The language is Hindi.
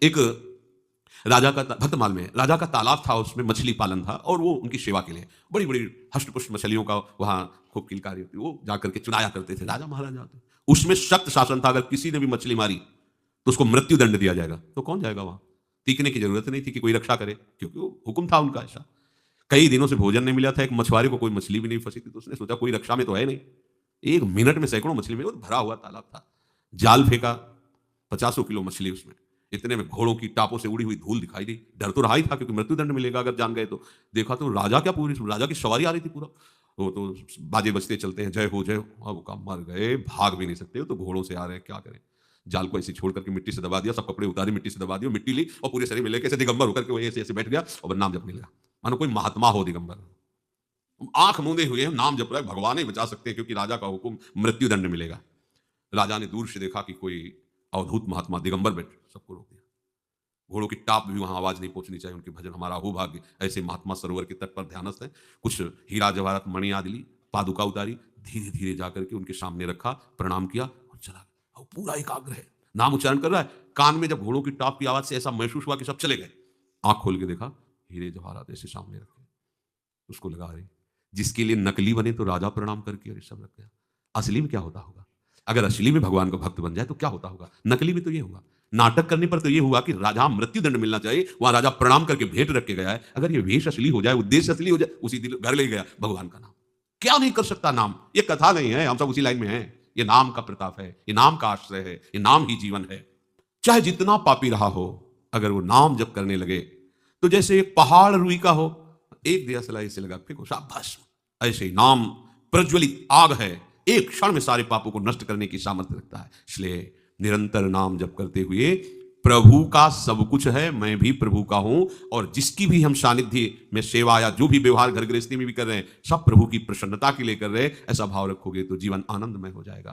एक राजा का भक्तमाल में राजा का तालाब था, उसमें मछली पालन था और वो उनकी सेवा के लिए बड़ी बड़ी हष्टपुष्ट मछलियों का वहाँ खूब किलकारी होती, वो जाकर के चुनाया करते थे राजा महाराजा होते। उसमें सख्त शासन था, अगर किसी ने भी मछली मारी तो उसको मृत्यु दंड दिया जाएगा। तो कौन जाएगा वहां? टीकने की जरूरत नहीं थी कि कोई रक्षा करे, क्योंकि वो हुक्म था उनका ऐसा। कई दिनों से भोजन नहीं मिला था, एक मछुआरे को कोई मछली भी नहीं फंसी थी, तो उसने सोचा कोई रक्षा में तो है नहीं, एक मिनट में सैकड़ों मछली में, वो भरा हुआ तालाब था, जाल फेंका, 50 किलो मछली उसमें। इतने में घोड़ों की टापों से उड़ी हुई धूल दिखाई दी। डर तो रहा ही था क्योंकि मृत्युदंड मिलेगा अगर जान गए तो। देखा तो राजा क्या, पूरी राजा की सवारी आ रही थी पूरा, वो तो बाजे बजते चलते हैं, जय हो जय हो। अब का मर गए, भाग भी नहीं सकते हो तो घोड़ों से आ रहे हैं, क्या करें। जाल को ऐसे छोड़ करके मिट्टी से दबा दिया, सब कपड़े उतारे, मिट्टी से दबा दिया, मिट्टी ली और पूरे शरीर में लेके ऐसे दिगंबर होकर के वो ऐसे ऐसे बैठ गया और नाम जपने लगा, मानो कोई महात्मा हो दिगंबर। आंख मूंदे हुए नाम जप रहा है, भगवान ही बचा सकते हैं क्योंकि राजा का हुक्म, मृत्युदंड मिलेगा। राजा ने दूर से देखा कि कोई अवधूत महात्मा दिगंबर बैठ, सबको रोक दिया। घोड़ों की टाप भी वहां आवाज नहीं पहुंचनी चाहिए, उनके भजन हमारा हो भाग्य, ऐसे महात्मा सरोवर के तट पर ध्यानस्थ है। कुछ हीरा जवाहरात मणि आदि ली, पादुका उतारी, धीरे धीरे जाकर के उनके सामने रखा, प्रणाम किया और चला गया। और पूरा एकाग्र है, नाम उच्चारण कर रहा है। कान में जब घोड़ों की टाप की आवाज से ऐसा महसूस हुआ कि सब चले गए, आंख खोल के देखा, हीरे जवाहरात ऐसे सामने रखे। उसको लगा रही, जिसके लिए नकली बने तो राजा प्रणाम करके और सब रख गया, असली में क्या होता होगा? अगर असली में भगवान का भक्त बन जाए तो क्या होता होगा? नकली में तो ये हुआ, नाटक करने पर तो ये हुआ कि राजा मृत्युदंड मिलना चाहिए, वहां राजा प्रणाम करके भेंट रख के गया है। अगर ये वेश असली हो जाए, उद्देश्य असली हो जाए, उसी दिन घर ले गया भगवान का नाम। क्या नहीं कर सकता नाम? ये कथा नहीं है, हम सब उसी लाइन में हैं। ये नाम का प्रताप है, ये नाम का आश्रय है, ये नाम ही जीवन है। चाहे जितना पापी रहा हो, अगर वो नाम जब करने लगे तो जैसे एक पहाड़ रुई का हो, एक दिया सलाई से लगा फेंको, शाबाश। ऐसे ही नाम प्रज्वलित आग है, एक क्षण में सारे पापों को नष्ट करने की सामर्थ्य रखता है। इसलिए निरंतर नाम जप करते हुए, प्रभु का सब कुछ है, मैं भी प्रभु का हूं, और जिसकी भी हम सानिध्य में सेवा या जो भी व्यवहार घर गृहस्थी में भी कर रहे हैं, सब प्रभु की प्रसन्नता के लिए कर रहे हैं, ऐसा भाव रखोगे तो जीवन आनंदमय हो जाएगा।